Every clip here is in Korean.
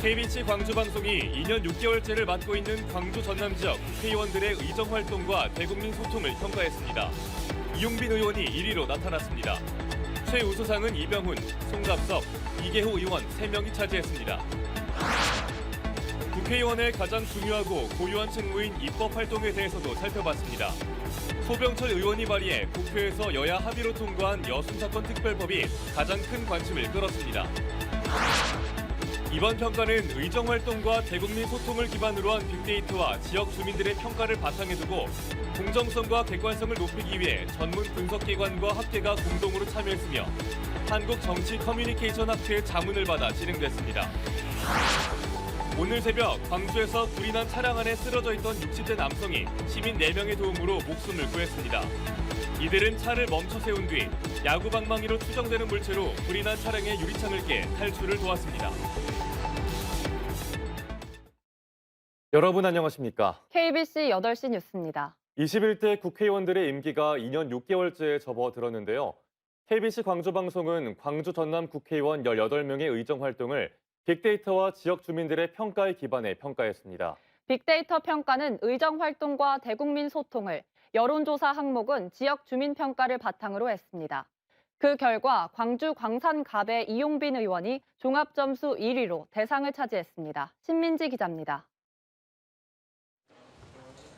KBC 광주방송이 2년 6개월째를 맡고 있는 광주 전남 지역 국회의원들의 의정 활동과 대국민 소통을 평가했습니다. 이용빈 의원이 1위로 나타났습니다. 최우수상은 이병훈, 송갑석, 이계호 의원 3명이 차지했습니다. 국회의원의 가장 중요하고 고유한 책무인 입법 활동에 대해서도 살펴봤습니다. 소병철 의원이 발의해 국회에서 여야 합의로 통과한 여순사건 특별법이 가장 큰 관심을 끌었습니다. 이번 평가는 의정 활동과 대국민 소통을 기반으로 한 빅데이터와 지역 주민들의 평가를 바탕에 두고 공정성과 객관성을 높이기 위해 전문 분석기관과 학계가 공동으로 참여했으며 한국정치커뮤니케이션학회의 자문을 받아 진행됐습니다. 오늘 새벽 광주에서 불이 난 차량 안에 쓰러져 있던 60대 남성이 시민 4명의 도움으로 목숨을 구했습니다. 이들은 차를 멈춰 세운 뒤 야구방망이로 추정되는 물체로 불이 난 차량의 유리창을 깨 탈출을 도왔습니다. 여러분 안녕하십니까? KBC 8시 뉴스입니다. 21대 국회의원들의 임기가 2년 6개월째에 접어들었는데요. KBC 광주방송은 광주 전남 국회의원 18명의 의정 활동을 빅데이터와 지역 주민들의 평가에 기반해 평가했습니다. 빅데이터 평가는 의정 활동과 대국민 소통을, 여론조사 항목은 지역 주민 평가를 바탕으로 했습니다. 그 결과 광주 광산갑의 이용빈 의원이 종합점수 1위로 대상을 차지했습니다. 신민지 기자입니다.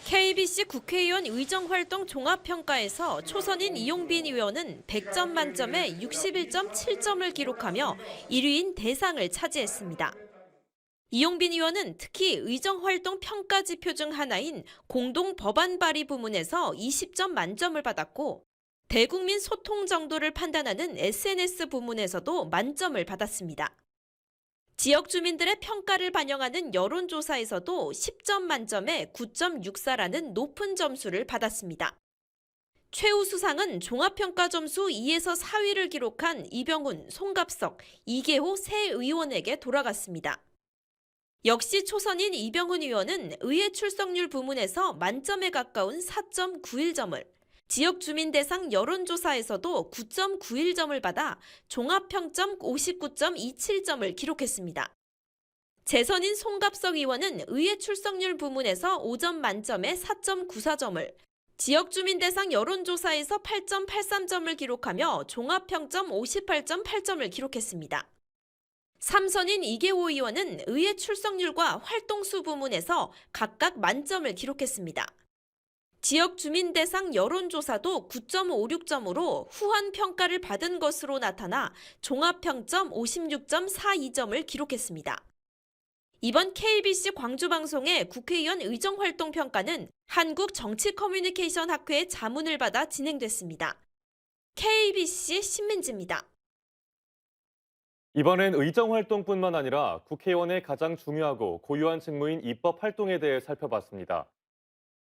KBC 국회의원 의정활동 종합평가에서 초선인 이용빈 의원은 100점 만점에 61.7점을 기록하며 1위인 대상을 차지했습니다. 이용빈 의원은 특히 의정활동 평가 지표 중 하나인 공동 법안 발의 부문에서 20점 만점을 받았고 대국민 소통 정도를 판단하는 SNS 부문에서도 만점을 받았습니다. 지역 주민들의 평가를 반영하는 여론조사에서도 10점 만점에 9.64라는 높은 점수를 받았습니다. 최우수상은 종합평가 점수 2에서 4위를 기록한 이병훈, 송갑석, 이계호 세 의원에게 돌아갔습니다. 역시 초선인 이병훈 의원은 의회 출석률 부문에서 만점에 가까운 4.91점을, 지역 주민 대상 여론조사에서도 9.91점을 받아 종합평점 59.27점을 기록했습니다. 재선인 송갑석 의원은 의회 출석률 부문에서 5점 만점에 4.94점을, 지역 주민 대상 여론조사에서 8.83점을 기록하며 종합평점 58.8점을 기록했습니다. 3선인 이계호 의원은 의회 출석률과 활동수 부문에서 각각 만점을 기록했습니다. 지역 주민 대상 여론조사도 9.56점으로 후한 평가를 받은 것으로 나타나 종합평점 56.42점을 기록했습니다. 이번 KBC 광주방송의 국회의원 의정활동 평가는 한국정치커뮤니케이션학회의 자문을 받아 진행됐습니다. KBC 신민지입니다. 이번엔 의정 활동뿐만 아니라 국회의원의 가장 중요하고 고유한 직무인 입법 활동에 대해 살펴봤습니다.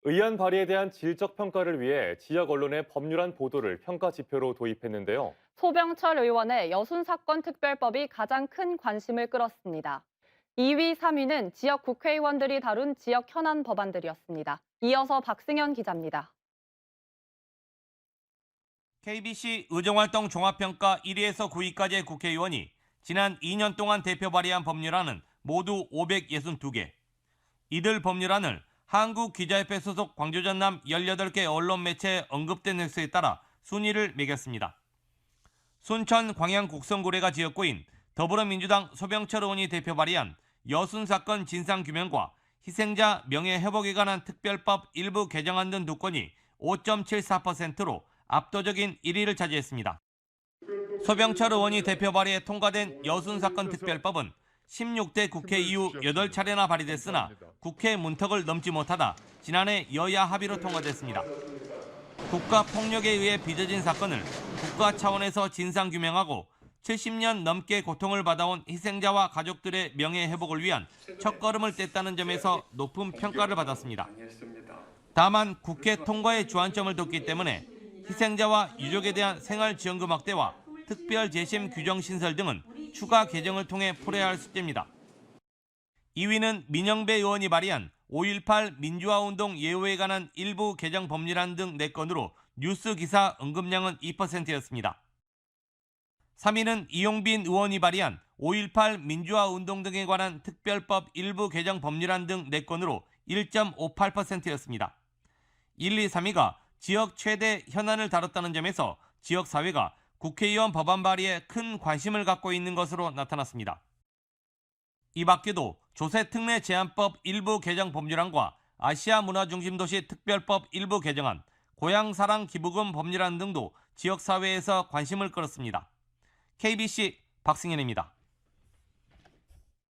의안 발의에 대한 질적 평가를 위해 지역 언론의 법률안 보도를 평가 지표로 도입했는데요. 소병철 의원의 여순사건 특별법이 가장 큰 관심을 끌었습니다. 2위, 3위는 지역 국회의원들이 다룬 지역 현안 법안들이었습니다. 이어서 박승현 기자입니다. KBC 의정활동 종합평가 1위에서 9위까지의 국회의원이 지난 2년 동안 대표 발의한 법률안은 모두 562개. 이들 법률안을 한국기자협회 소속 광주 전남 18개 언론 매체에 언급된 횟수에 따라 순위를 매겼습니다. 순천 광양 곡성구례가 지역구인 더불어민주당 소병철 의원이 대표 발의한 여순사건 진상규명과 희생자 명예회복에 관한 특별법 일부 개정안 등 두 건이 5.74%로 압도적인 1위를 차지했습니다. 소병철 의원이 대표 발의해 통과된 여순사건 특별법은 16대 국회 이후 8차례나 발의됐으나 국회 문턱을 넘지 못하다 지난해 여야 합의로 통과됐습니다. 국가폭력에 의해 빚어진 사건을 국가 차원에서 진상규명하고 70년 넘게 고통을 받아온 희생자와 가족들의 명예회복을 위한 첫걸음을 뗐다는 점에서 높은 평가를 받았습니다. 다만 국회 통과의 주안점을 뒀기 때문에 희생자와 유족에 대한 생활지원금 확대와 특별재심 규정 신설 등은 추가 개정을 통해 풀어야 할 숙제입니다. 2위는 민영배 의원이 발의한 5.18 민주화운동 예우에 관한 일부 개정 법률안 등 4건으로 뉴스 기사 언급량은 2%였습니다. 3위는 이용빈 의원이 발의한 5.18 민주화 운동 등에 관한 특별법 일부 개정 법률안 등 4건으로 1.58%였습니다. 1, 2, 3위가 지역 최대 현안을 다뤘다는 점에서 지역사회가 국회의원 법안 발의에 큰 관심을 갖고 있는 것으로 나타났습니다. 이 밖에도 조세특례 제한법 일부 개정 법률안과 아시아 문화중심도시 특별법 일부 개정안, 고향사랑 기부금 법률안 등도 지역사회에서 관심을 끌었습니다. KBC 박승현입니다.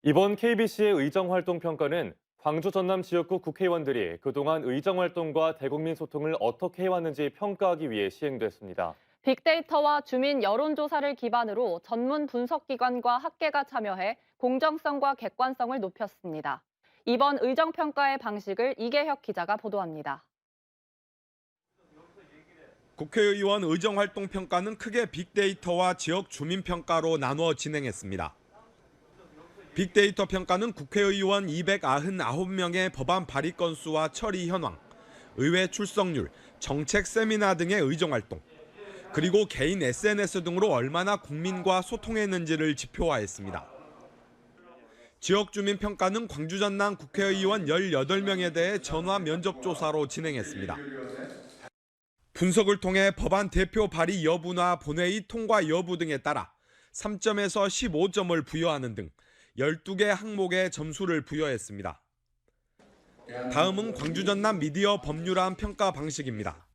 이번 KBC의 의정활동 평가는 광주 전남 지역구 국회의원들이 그동안 의정활동과 대국민 소통을 어떻게 해왔는지 평가하기 위해 시행됐습니다. 빅데이터와 주민 여론조사를 기반으로 전문 분석기관과 학계가 참여해 공정성과 객관성을 높였습니다. 이번 의정평가의 방식을 이계혁 기자가 보도합니다. 국회의원 의정활동 평가는 크게 빅데이터와 지역 주민 평가로 나누어 진행했습니다. 빅데이터 평가는 국회의원 299명의 법안 발의 건수와 처리 현황, 의회 출석률, 정책 세미나 등의 의정활동, 그리고 개인 SNS 등으로 얼마나 국민과 소통했는지를 지표화했습니다. 지역 주민 평가는 광주 전남 국회의원 18명에 대해 전화 면접 조사로 진행했습니다. 분석을 통해 법안 대표 발의 여부나 본회의 통과 여부 등에 따라 3점에서 15점을 부여하는 등 12개 항목에 점수를 부여했습니다. 다음은 광주 전남 미디어 법률안 평가 방식입니다.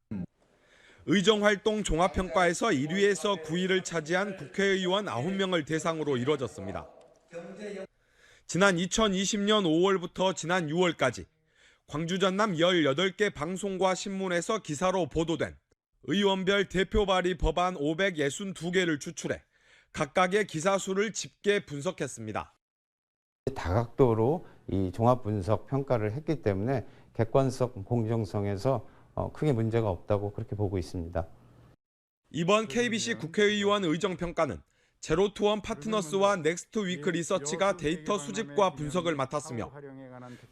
의정활동 종합평가에서 1위에서 9위를 차지한 국회의원 9명을 대상으로 이뤄졌습니다. 지난 2020년 5월부터 지난 6월까지 광주 전남 18개 방송과 신문에서 기사로 보도된 의원별 대표 발의 법안 562개를 추출해 각각의 기사 수를 집계 분석했습니다. 다각도로 이 종합 분석 평가를 했기 때문에 객관성, 공정성에서 크게 문제가 없다고 그렇게 보고 있습니다. 이번 KBC 국회의원 의정평가는 제로투원 파트너스와 넥스트위크 리서치가 데이터 수집과 분석을 맡았으며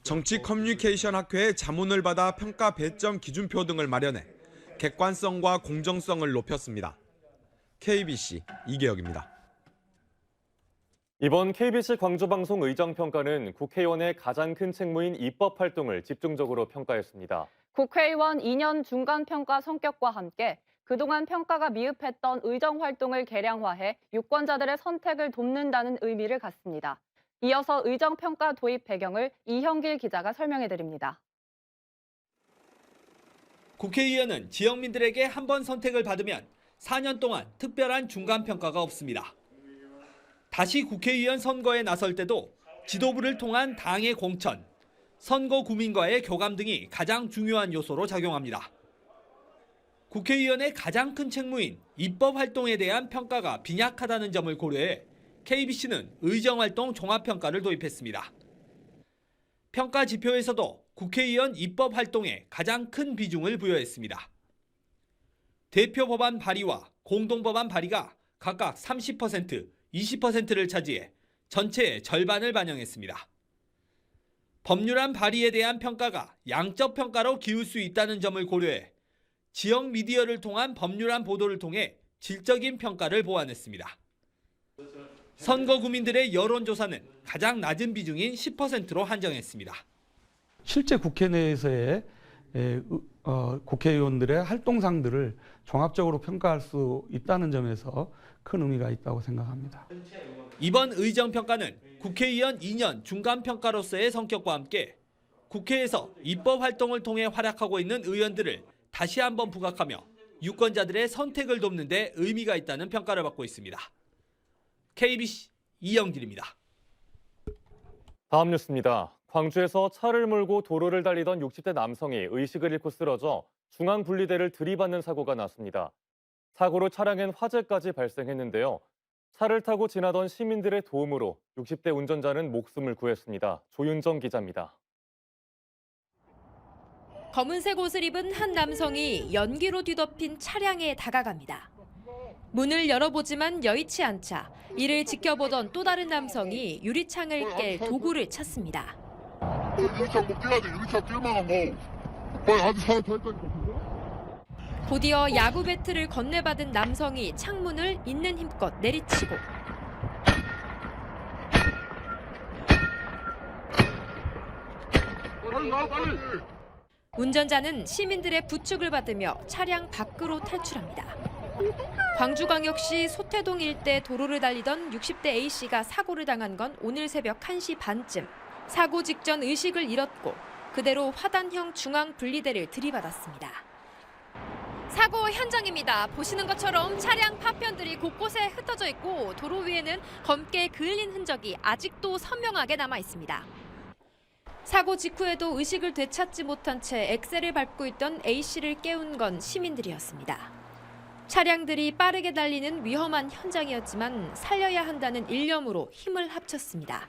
정치 커뮤니케이션 학회의 자문을 받아 평가 배점 기준표 등을 마련해 객관성과 공정성을 높였습니다. KBC 이계혁입니다. 이번 KBC 광주방송 의정평가는 국회의원의 가장 큰 책무인 입법 활동을 집중적으로 평가했습니다. 국회의원 2년 중간평가 성격과 함께 그동안 평가가 미흡했던 의정활동을 개량화해 유권자들의 선택을 돕는다는 의미를 갖습니다. 이어서 의정평가 도입 배경을 이형길 기자가 설명해드립니다. 국회의원은 지역민들에게 한 번 선택을 받으면 4년 동안 특별한 중간평가가 없습니다. 다시 국회의원 선거에 나설 때도 지도부를 통한 당의 공천, 선거 구민과의 교감 등이 가장 중요한 요소로 작용합니다. 국회의원의 가장 큰 책무인 입법 활동에 대한 평가가 빈약하다는 점을 고려해 KBC는 의정활동 종합평가를 도입했습니다. 평가 지표에서도 국회의원 입법 활동에 가장 큰 비중을 부여했습니다. 대표 법안 발의와 공동법안 발의가 각각 30%, 20%를 차지해 전체의 절반을 반영했습니다. 법률안 발의에 대한 평가가 양적 평가로 기울 수 있다는 점을 고려해 지역 미디어를 통한 법률안 보도를 통해 질적인 평가를 보완했습니다. 선거 구민들의 여론조사는 가장 낮은 비중인 10%로 한정했습니다. 실제 국회 내에서의 국회의원들의 활동상들을 종합적으로 평가할 수 있다는 점에서 큰 의미가 있다고 생각합니다. 이번 의정평가는 국회의원 2년 중간평가로서의 성격과 함께 국회에서 입법 활동을 통해 활약하고 있는 의원들을 다시 한번 부각하며 유권자들의 선택을 돕는 데 의미가 있다는 평가를 받고 있습니다. KBC 이영길입니다. 다음 뉴스입니다. 광주에서 차를 몰고 도로를 달리던 60대 남성이 의식을 잃고 쓰러져 중앙분리대를 들이받는 사고가 났습니다. 사고로 차량엔 화재까지 발생했는데요. 차를 타고 지나던 시민들의 도움으로 60대 운전자는 목숨을 구했습니다. 조윤정 기자입니다. 검은색 옷을 입은 한 남성이 연기로 뒤덮인 차량에 다가갑니다. 문을 열어보지만 여의치 않자 이를 지켜보던 또 다른 남성이 유리창을 깰 도구를 찾습니다. 유리창 못 깨야 돼. 유리창 깨면 뭐 빨리 아주 사람 더 했다니까. 곧이어 야구 배트를 건네받은 남성이 창문을 있는 힘껏 내리치고 빨리 나와 빨리. 운전자는 시민들의 부축을 받으며 차량 밖으로 탈출합니다. 광주광역시 소태동 일대 도로를 달리던 60대 A씨가 사고를 당한 건 오늘 새벽 1시 반쯤. 사고 직전 의식을 잃었고 그대로 화단형 중앙 분리대를 들이받았습니다. 사고 현장입니다. 보시는 것처럼 차량 파편들이 곳곳에 흩어져 있고 도로 위에는 검게 그을린 흔적이 아직도 선명하게 남아 있습니다. 사고 직후에도 의식을 되찾지 못한 채 엑셀을 밟고 있던 A씨를 깨운 건 시민들이었습니다. 차량들이 빠르게 달리는 위험한 현장이었지만 살려야 한다는 일념으로 힘을 합쳤습니다.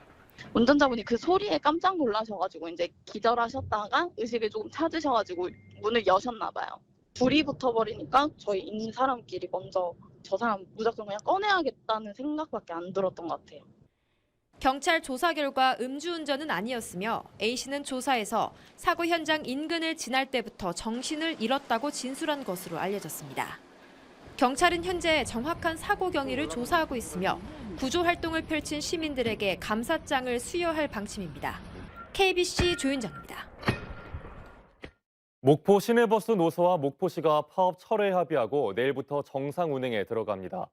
운전자분이 그 소리에 깜짝 놀라셔가지고 이제 기절하셨다가 의식을 조금 찾으셔가지고 문을 여셨나 봐요. 불이 붙어버리니까 저희 있는 사람끼리 먼저 저 사람 무작정 그냥 꺼내야겠다는 생각밖에 안 들었던 것 같아요. 경찰 조사 결과 음주운전은 아니었으며 A씨는 조사에서 사고 현장 인근을 지날 때부터 정신을 잃었다고 진술한 것으로 알려졌습니다. 경찰은 현재 정확한 사고 경위를 조사하고 있으며 구조 활동을 펼친 시민들에게 감사장을 수여할 방침입니다. KBC 조윤정입니다. 목포 시내버스 노사와 목포시가 파업 철회 합의하고 내일부터 정상 운행에 들어갑니다.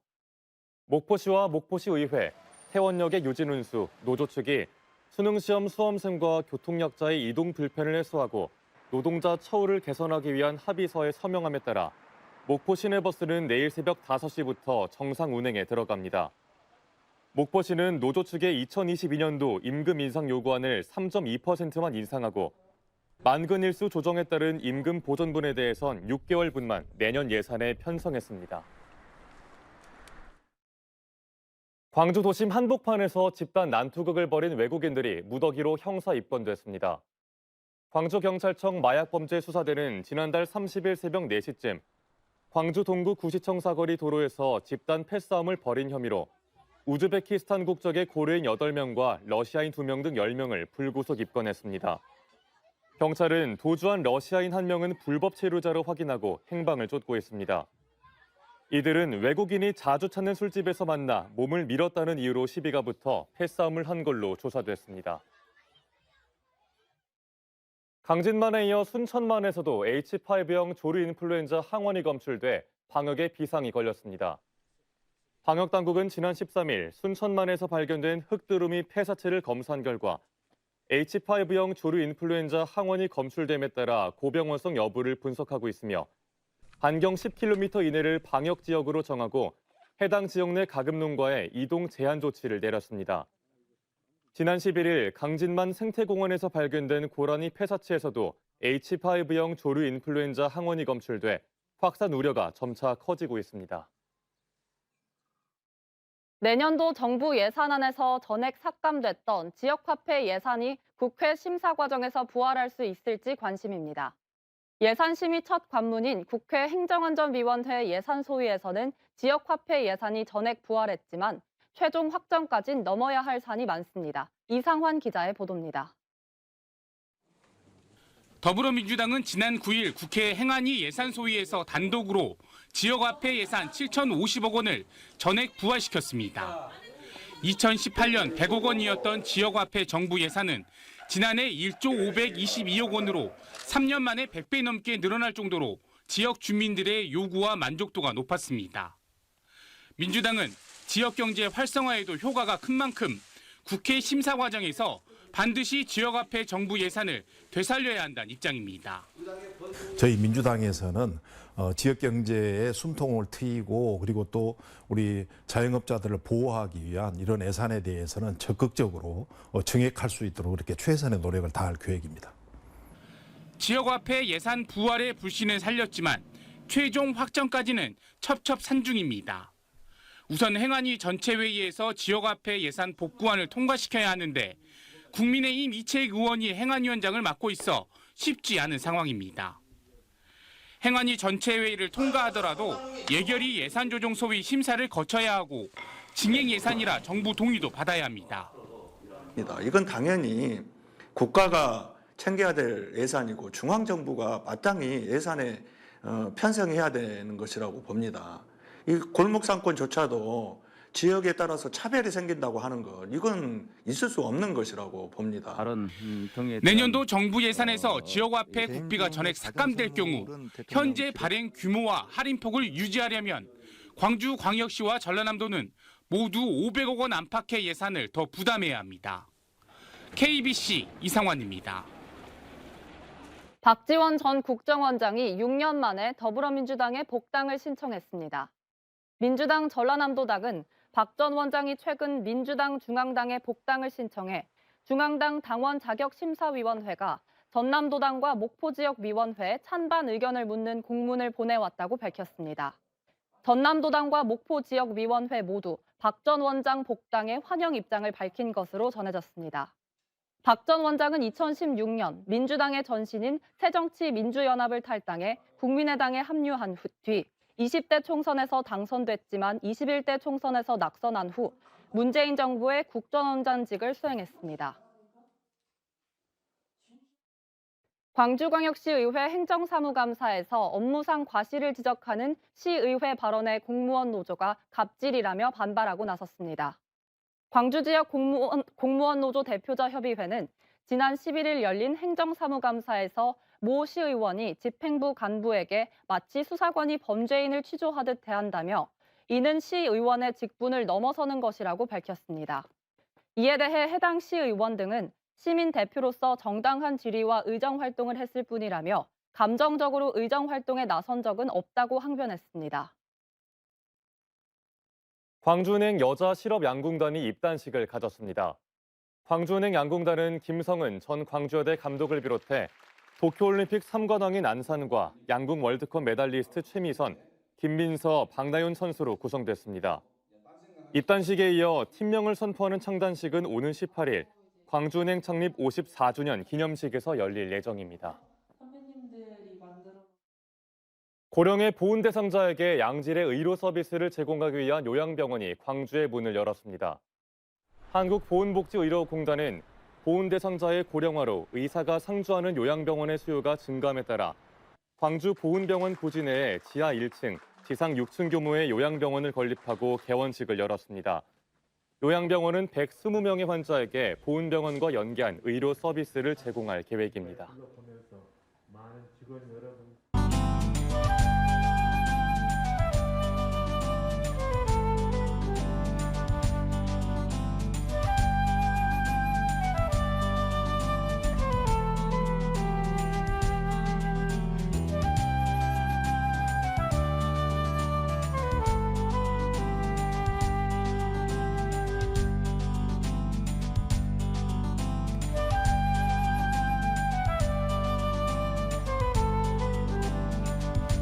목포시와 목포시 의회, 태원역의 유진 운수, 노조 측이 수능시험 수험생과 교통약자의 이동 불편을 해소하고 노동자 처우를 개선하기 위한 합의서에 서명함에 따라 목포 시내버스는 내일 새벽 5시부터 정상 운행에 들어갑니다. 목포시는 노조 측의 2022년도 임금 인상 요구안을 3.2%만 인상하고 만근 일수 조정에 따른 임금 보전분에 대해선 6개월분만 내년 예산에 편성했습니다. 광주 도심 한복판에서 집단 난투극을 벌인 외국인들이 무더기로 형사 입건됐습니다. 광주경찰청 마약범죄수사대는 지난달 30일 새벽 4시쯤 광주 동구 구시청 사거리 도로에서 집단 패싸움을 벌인 혐의로 우즈베키스탄 국적의 고려인 8명과 러시아인 2명 등 10명을 불구속 입건했습니다. 경찰은 도주한 러시아인 1명은 불법 체류자로 확인하고 행방을 쫓고 있습니다. 이들은 외국인이 자주 찾는 술집에서 만나 몸을 밀었다는 이유로 시비가 붙어 패싸움을 한 걸로 조사됐습니다. 강진만에 이어 순천만에서도 H5형 조류 인플루엔자 항원이 검출돼 방역에 비상이 걸렸습니다. 방역당국은 지난 13일 순천만에서 발견된 흑두루미 폐사체를 검사한 결과 H5형 조류 인플루엔자 항원이 검출됨에 따라 고병원성 여부를 분석하고 있으며 반경 10km 이내를 방역지역으로 정하고 해당 지역 내 가금농가에 이동 제한 조치를 내렸습니다. 지난 11일 강진만 생태공원에서 발견된 고라니 폐사체에서도 H5형 조류 인플루엔자 항원이 검출돼 확산 우려가 점차 커지고 있습니다. 내년도 정부 예산안에서 전액 삭감됐던 지역화폐 예산이 국회 심사 과정에서 부활할 수 있을지 관심입니다. 예산심의 첫 관문인 국회 행정안전위원회 예산소위에서는 지역화폐 예산이 전액 부활했지만 최종 확정까진 넘어야 할 산이 많습니다. 이상환 기자의 보도입니다. 더불어민주당은 지난 9일 국회 행안위 예산소위에서 단독으로 지역화폐 예산 7,050억 원을 전액 부활시켰습니다. 2018년 100억 원이었던 지역화폐 정부 예산은 지난해 1조 522억 원으로 3년 만에 100배 넘게 늘어날 정도로 지역 주민들의 요구와 만족도가 높았습니다. 민주당은 지역 경제 활성화에도 효과가 큰 만큼 국회 심사 과정에서 반드시 지역화폐 정부 예산을 되살려야 한다는 입장입니다. 저희 민주당에서는 지역 경제에 숨통을 트이고 그리고 또 우리 자영업자들을 보호하기 위한 이런 예산에 대해서는 적극적으로 증액할 수 있도록 그렇게 최선의 노력을 다할 계획입니다. 지역화폐 예산 부활의 불신을 살렸지만 최종 확정까지는 첩첩산중입니다. 우선 행안위 전체회의에서 지역화폐 예산 복구안을 통과시켜야 하는데 국민의힘 이채익 의원이 행안위원장을 맡고 있어 쉽지 않은 상황입니다. 행안위 전체회의를 통과하더라도 예결위 예산조정소위 심사를 거쳐야 하고 증액 예산이라 정부 동의도 받아야 합니다. 이건 당연히 국가가 챙겨야 될 예산이고 중앙정부가 마땅히 예산에 편성해야 되는 것이라고 봅니다. 이 골목상권조차도 지역에 따라서 차별이 생긴다고 하는 것, 이건 있을 수 없는 것이라고 봅니다. 내년도 정부 예산에서 지역화폐 국비가 전액 삭감될 경우 현재 발행 규모와 할인폭을 유지하려면 광주광역시와 전라남도는 모두 500억 원 안팎의 예산을 더 부담해야 합니다. KBC 이상환입니다. 박지원 전 국정원장이 6년 만에 더불어민주당에 복당을 신청했습니다. 민주당 전라남도당은 박 전 원장이 최근 민주당 중앙당에 복당을 신청해 중앙당 당원 자격심사위원회가 전남도당과 목포지역위원회에 찬반 의견을 묻는 공문을 보내왔다고 밝혔습니다. 전남도당과 목포지역위원회 모두 박 전 원장 복당에 환영 입장을 밝힌 것으로 전해졌습니다. 박 전 원장은 2016년 민주당의 전신인 새정치민주연합을 탈당해 국민의당에 합류한 뒤 20대 총선에서 당선됐지만 21대 총선에서 낙선한 후 문재인 정부의 국정원장직을 수행했습니다. 광주광역시의회 행정사무감사에서 업무상 과실을 지적하는 시의회 발언에 공무원 노조가 갑질이라며 반발하고 나섰습니다. 광주지역 공무원 노조 대표자 협의회는 지난 11일 열린 행정사무감사에서 모 시의원이 집행부 간부에게 마치 수사관이 범죄인을 취조하듯 대한다며 이는 시의원의 직분을 넘어서는 것이라고 밝혔습니다. 이에 대해 해당 시의원 등은 시민 대표로서 정당한 질의와 의정 활동을 했을 뿐이라며 감정적으로 의정 활동에 나선 적은 없다고 항변했습니다. 광주은행 여자 실업 양궁단이 입단식을 가졌습니다. 광주은행 양궁단은 김성은 전 광주여대 감독을 비롯해 도쿄올림픽 3관왕인 안산과 양궁 월드컵 메달리스트 최미선, 김민서, 박나윤 선수로 구성됐습니다. 입단식에 이어 팀명을 선포하는 창단식은 오는 18일 광주은행 창립 54주년 기념식에서 열릴 예정입니다. 고령의 보훈 대상자에게 양질의 의료 서비스를 제공하기 위한 요양병원이 광주에 문을 열었습니다. 한국보훈복지의료공단은 보훈 대상자의 고령화로 의사가 상주하는 요양병원의 수요가 증감에 따라 광주 보훈병원 부지 내에 지하 1층, 지상 6층 규모의 요양병원을 건립하고 개원식을 열었습니다. 요양병원은 120명의 환자에게 보훈병원과 연계한 의료 서비스를 제공할 계획입니다.